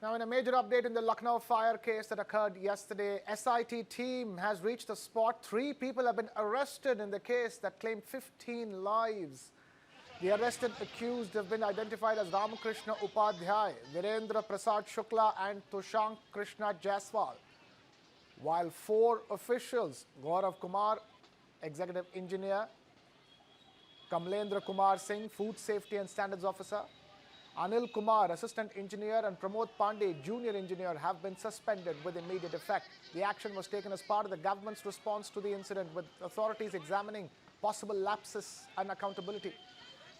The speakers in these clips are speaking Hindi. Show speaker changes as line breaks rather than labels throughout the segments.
Now, in a major update in the Lucknow fire case that occurred yesterday, SIT team has reached the spot. 3 people have been arrested in the case that claimed 15 lives. The arrested accused have been identified as Ramakrishna Upadhyay, Virendra Prasad Shukla and Tushank Krishna Jaiswal. While 4 officials, Gaurav Kumar, Executive Engineer, Kamlendra Kumar Singh, Food Safety and Standards Officer, Anil Kumar, Assistant Engineer, and Pramod Pandey, Junior Engineer, have been suspended with immediate effect. The action was taken as part of the government's response to the incident, with authorities examining possible lapses and accountability.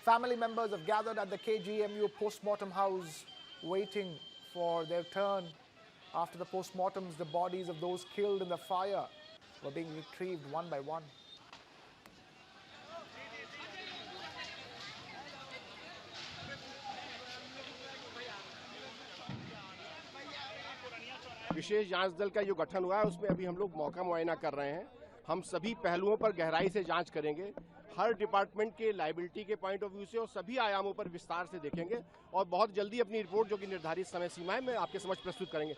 Family members have gathered at the KGMU post-mortem house waiting for their turn. After the post-mortems, the bodies of those killed in the fire were being retrieved one by one.
विशेष जांच दल का जो गठन हुआ है उसमें अभी हम लोग मौका मुआयना कर रहे हैं। हम सभी पहलुओं पर गहराई से जांच करेंगे, हर डिपार्टमेंट के लायबिलिटी के पॉइंट ऑफ व्यू से और सभी आयामों पर विस्तार से देखेंगे और बहुत जल्दी अपनी रिपोर्ट जो कि निर्धारित समय सीमा है में आपके समक्ष प्रस्तुत करेंगे।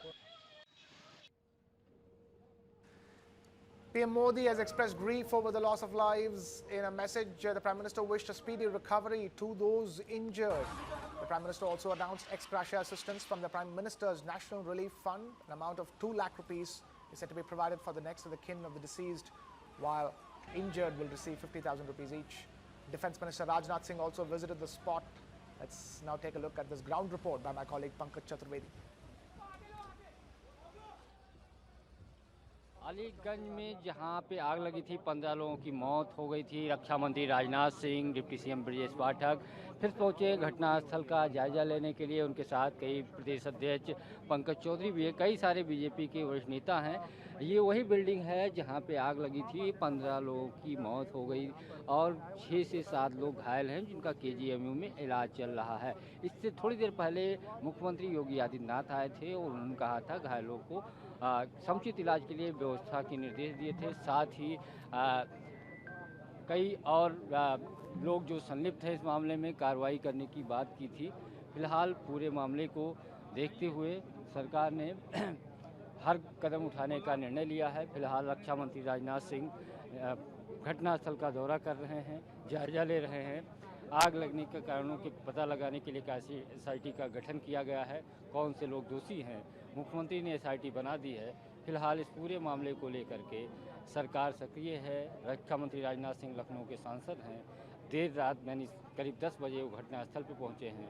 PM Modi has expressed grief over the loss of lives. In a message, the Prime Minister wished a speedy recovery to those injured. The Prime Minister also announced ex gratia assistance from the Prime Minister's National Relief Fund. An amount of 2 lakh rupees is said to be provided for the next of the kin of the deceased, while injured will receive 50,000 rupees each. Defence Minister Rajnath Singh also visited the spot. Let's now take a look at this ground report by my colleague Pankaj Chaturvedi.
Aliganj में जहां पे आग लगी थी, 15 लोगों की मौत हो गई थी। रक्षा मंत्री राजनाथ सिंह, डिप्टी सीएम ब्रजेश पाठक फिर पहुंचे घटनास्थल का जायजा लेने के लिए। उनके साथ कई प्रदेश अध्यक्ष पंकज चौधरी भी है, कई सारे बीजेपी के वरिष्ठ नेता हैं। ये वही बिल्डिंग है जहां पे आग लगी थी, 15 लोगों की मौत हो गई और 6 से 7 लोग घायल हैं, जिनका केजीएमयू में इलाज चल रहा है। इससे थोड़ी देर पहले मुख्यमंत्री योगी आदित्यनाथ आए थे और उन्होंने कहा था घायलों को समुचित इलाज के लिए व्यवस्था के निर्देश दिए थे। साथ ही कई और लोग जो संलिप्त हैं इस मामले में कार्रवाई करने की बात की थी। फिलहाल पूरे मामले को देखते हुए सरकार ने हर कदम उठाने का निर्णय लिया है। फिलहाल रक्षा मंत्री राजनाथ सिंह घटनास्थल का दौरा कर रहे हैं, जायजा ले रहे हैं। आग लगने के कारणों के पता लगाने के लिए SIT का गठन किया गया है। कौन से लोग दोषी हैं, मुख्यमंत्री ने SIT बना दी है। फिलहाल इस पूरे मामले को लेकर के सरकार सक्रिय है। रक्षा मंत्री राजनाथ सिंह लखनऊ के सांसद हैं। देर रात यानी करीब 10 बजे वो घटनास्थल पर पहुंचे हैं।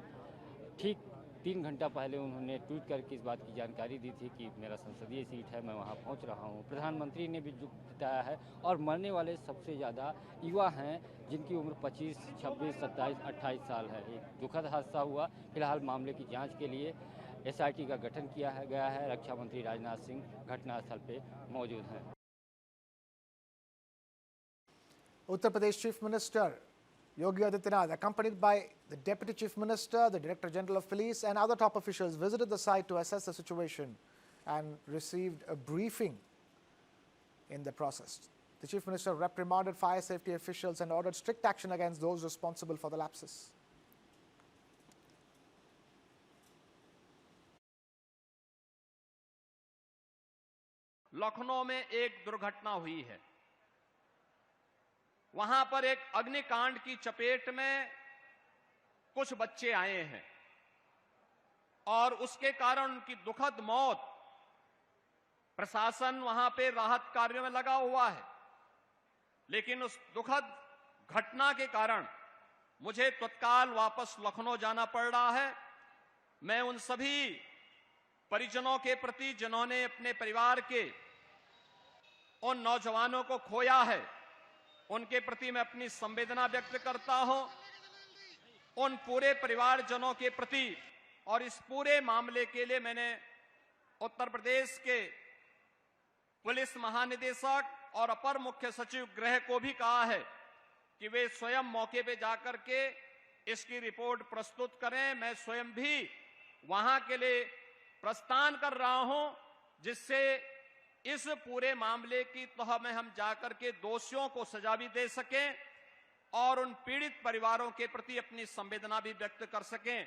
ठीक 3 घंटा पहले उन्होंने ट्वीट करके इस बात की जानकारी दी थी कि मेरा संसदीय सीट है, मैं वहां पहुंच रहा हूं। प्रधानमंत्री ने भी दुख जताया है और मरने वाले सबसे ज़्यादा युवा हैं, जिनकी उम्र 25, 26, 27, 28 साल है। एक दुखद हादसा हुआ। फिलहाल मामले की जाँच के लिए SIT का गठन किया गया है। रक्षा मंत्री राजनाथ सिंह घटनास्थल पे मौजूद हैं।
Uttar Pradesh Chief Minister Yogi Adityanath, accompanied by the Deputy Chief Minister, the Director General of Police and other top officials, visited the site to assess the situation and received a briefing in the process. The Chief Minister reprimanded fire safety officials and ordered strict action against those responsible for the lapses.
Lucknow में एक दुर्घटना हुई है। वहां पर एक अग्निकांड की चपेट में कुछ बच्चे आए हैं और उसके कारण उनकी दुखद मौत। प्रशासन वहां पे राहत कार्यों में लगा हुआ है, लेकिन उस दुखद घटना के कारण मुझे तत्काल वापस लखनऊ जाना पड़ रहा है। मैं उन सभी परिजनों के प्रति जिन्होंने अपने परिवार के उन नौजवानों को खोया है, उनके प्रति मैं अपनी संवेदना व्यक्त करता हूं। उन पूरे परिवारजनों के प्रति और इस पूरे मामले के लिए मैंने उत्तर प्रदेश के पुलिस महानिदेशक और अपर मुख्य सचिव गृह को भी कहा है कि वे स्वयं मौके पे जाकर के इसकी रिपोर्ट प्रस्तुत करें। मैं स्वयं भी वहां के लिए प्रस्थान कर रहा हूं, जिससे इस पूरे मामले की तह में हम जाकर के दोषियों को सजा भी दे सकें और उन पीड़ित परिवारों के प्रति अपनी संवेदना भी व्यक्त कर सकें।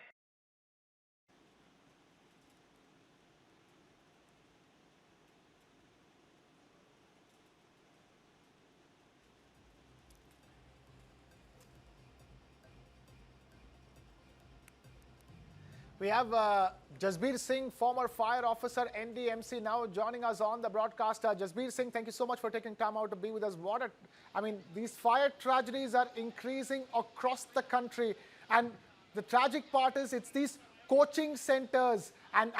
We have Jasbir Singh, former fire officer, NDMC, now joining us on the broadcast. Jasbir Singh, thank you so much for taking time out to be with us. These fire tragedies are increasing across the country, and the tragic part is it's these coaching centers and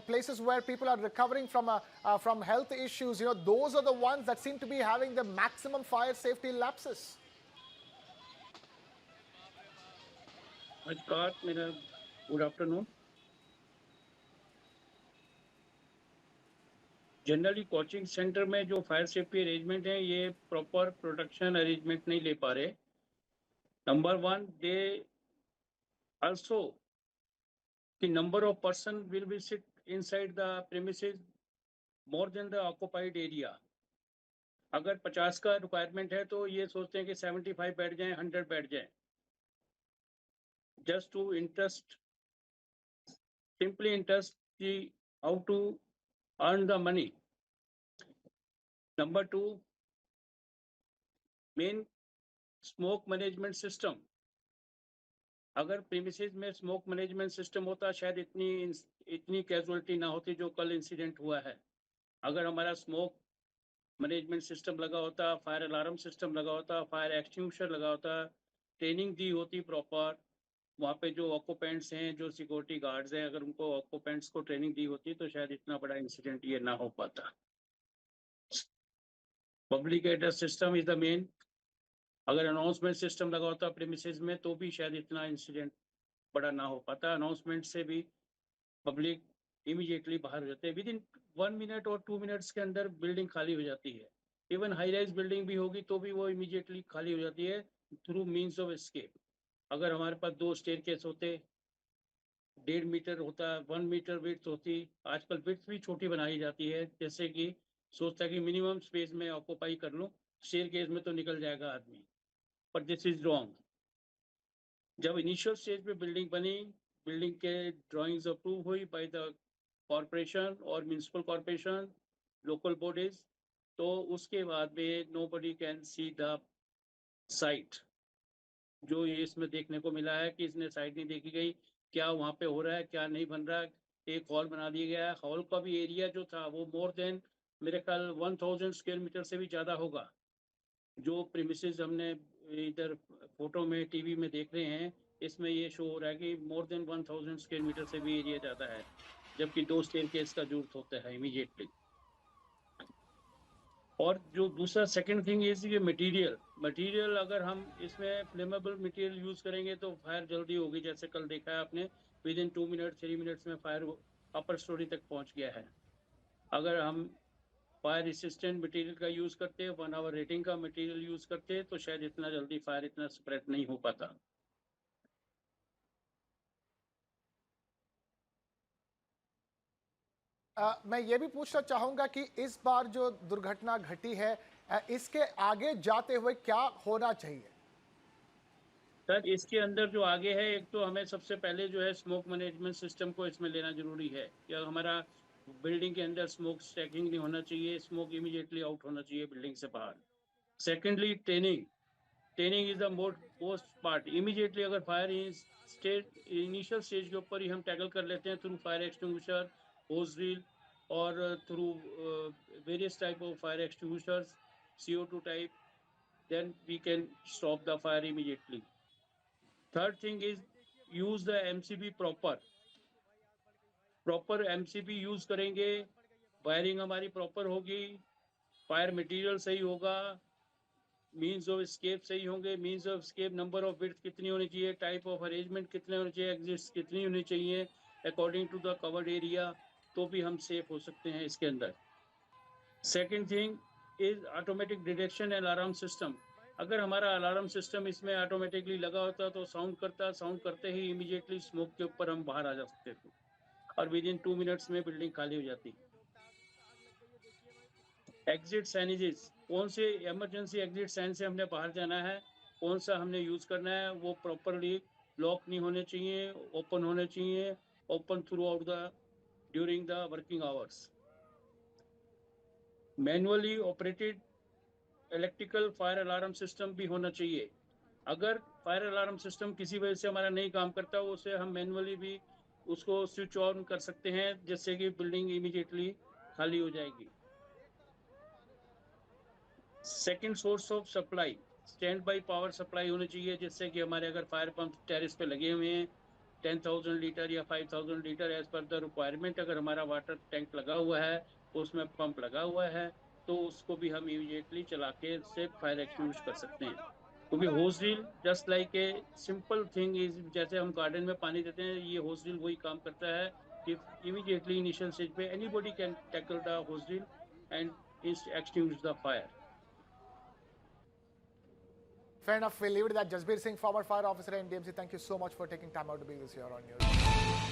places where people are recovering from health issues. You know, those are the ones that seem to be having the maximum fire safety lapses.
Scott, good afternoon. Generally coaching centre में जो फायर सेफ्टी अरेंजमेंट है ये प्रॉपर प्रोटेक्शन अरेंजमेंट नहीं ले पा रहे. Number one, they also the number of person will be sit inside the premises more than the occupied area. अगर 50 का रिक्वायरमेंट है तो ये सोचते हैं कि 75 बैठ जाएं, 100 बैठ जाएं. Just to simply interest the how to earn the money. Number two, main smoke management system. अगर प्रीमिसेस में स्मोक मैनेजमेंट सिस्टम होता शायद इतनी कैजुअलिटी ना होती जो कल इंसिडेंट हुआ है. अगर हमारा स्मोक मैनेजमेंट सिस्टम लगा होता, फायर अलार्म सिस्टम लगा होता, फायर एक्सटिंग्विशर लगा होता, ट्रेनिंग दी होती प्रॉपर, वहाँ पे जो ऑक्यूपेंट्स हैं, जो सिक्योरिटी गार्ड्स हैं, अगर उनको ऑक्यूपेंट्स को ट्रेनिंग दी होती तो शायद इतना बड़ा इंसिडेंट ये ना हो पाता. Public address system is the main. अगर अनाउंसमेंट सिस्टम लगा होता प्रीमिसेस में तो भी शायद इतना इंसिडेंट बड़ा ना हो पाता. अनाउंसमेंट से भी पब्लिक इमीडिएटली बाहर हो जाते हैं. विद इन 1 मिनट और 2 मिनट्स के अंदर बिल्डिंग खाली हो जाती है. इवन हाई राइज बिल्डिंग भी होगी तो भी वो इमीडिएटली खाली हो जाती है थ्रू मीन्स ऑफ एस्केप. अगर हमारे पास 2 स्टेयरकेस होते, 1.5 मीटर होता, 1 मीटर विड्थ होती. आजकल विड्थ भी छोटी बनाई जाती है, जैसे कि सोचता है कि मिनिमम स्पेस में ऑक्यूपाई कर लूँ, स्टेयरकेस में तो निकल जाएगा आदमी. पर दिस इज रॉन्ग. जब इनिशियल स्टेज पे बिल्डिंग बनी, बिल्डिंग के ड्राइंग्स अप्रूव हुई बाय द कॉरपोरेशन और म्यूनिसिपल कॉरपोरेशन, लोकल बॉडीज, तो उसके बाद में nobody can see the site. जो ये इसमें देखने को मिला है कि इसने साइट नहीं देखी गई, क्या वहाँ पे हो रहा है, क्या नहीं बन रहा है. एक हॉल बना दिया गया है. हॉल का भी एरिया जो था वो मोर देन मेरे ख्याल 1000 स्क्वायर मीटर से भी ज़्यादा होगा. जो प्रीमिसेस हमने इधर फोटो में, टीवी में देख रहे हैं, इसमें ये शो हो रहा है कि मोर देन 1000 स्क्वायर मीटर से भी एरिया ज़्यादा है, जबकि 2 स्टेयरकेस का जरूरत होता है इमीडिएटली. और जो दूसरा सेकंड थिंग इज ये मटेरियल अगर हम इसमें फ्लेमेबल मटेरियल यूज़ करेंगे तो फायर जल्दी होगी. जैसे कल देखा है आपने, विद इन 2 मिनट 3 मिनट्स में फायर अपर स्टोरी तक पहुंच गया है. अगर हम फायर रेसिस्टेंट मटेरियल का यूज़ करते, 1 आवर रेटिंग का मटेरियल यूज़ करते तो शायद इतना जल्दी फायर इतना स्प्रेड नहीं हो पाता.
मैं ये भी पूछना चाहूंगा कि इस बार जो दुर्घटना घटी है, इसके आगे जाते हुए क्या होना चाहिए?
सर, इसके अंदर जो आगे है, एक तो हमें सबसे पहले जो है स्मोक मैनेजमेंट सिस्टम को इसमें लेना जरूरी है. कि हमारा बिल्डिंग के अंदर स्मोक स्टैकिंग नहीं होना चाहिए, स्मोक इमीडिएटली आउट होना चाहिए बिल्डिंग से बाहर. Secondly, training is the most part. Immediately अगर फायर इनिशियल स्टेज के ऊपर ही हम टैकल कर लेते हैं थ्रू फायर एक्सटिंग्विशर, होज ड्रिल और through various type of fire extinguishers, CO2 type, then we can stop the fire immediately. Third thing is use the MCB proper MCB use करेंगे, वायरिंग हमारी प्रॉपर होगी, फायर मटेरियल सही होगा, मीन्स ऑफ एस्केप सही होंगे. Means of escape, number of width कितनी होनी चाहिए, टाइप ऑफ अरेंजमेंट कितने होने चाहिए, एग्जिट्स कितनी होनी चाहिए according to the covered area, तो भी हम सेफ हो सकते हैं इसके अंदर. Second thing is automatic detection and alarm system. अगर हमारा अलार्म सिस्टम इसमें ऑटोमेटिकली लगा होता तो साउंड करते ही इमीडिएटली स्मोक के ऊपर हम बाहर आ जा सकते थे और विद इन 2 मिनट्स में बिल्डिंग खाली हो जाती. एग्जिट साइनेजेस, कौन से इमरजेंसी एग्जिट साइन से हमने बाहर जाना है, कौन सा हमने यूज करना है, वो प्रॉपरली लॉक नहीं होने चाहिए, ओपन होने चाहिए, open through out the during the working hours. Manually operated electrical fire alarm system भी होना चाहिए. अगर फायर अलार्म सिस्टम किसी वजह से हमारा नहीं काम करता, उसे हम मैनुअली भी उसको स्विच ऑन कर सकते हैं, जिससे कि बिल्डिंग इमीडिएटली खाली हो जाएगी। Second source of supply, stand by power supply होनी चाहिए, जिससे कि हमारे अगर फायर पंप टेरेस पे लगे हुए हैं 10,000 लीटर या 5,000 litre as per the requirement, अगर हमारा वाटर टैंक लगा हुआ है, उसमें पंप लगा हुआ है, तो उसको भी हम इमीडिएटली चला के से फायर एक्सटिंग्विश कर सकते हैं। क्योंकि hose drill just like a simple thing is, जैसे हम गार्डन में पानी देते हैं, ये होज ड्रिल वही काम करता है कि इमीडिएटली इनिशियल स्टेज पे anybody can tackle the hose drill and extinguish the fire.
Fair enough. We'll leave it at that. Jasbir Singh, former fire officer at NDMC, thank you so much for taking time out to be with us here on News.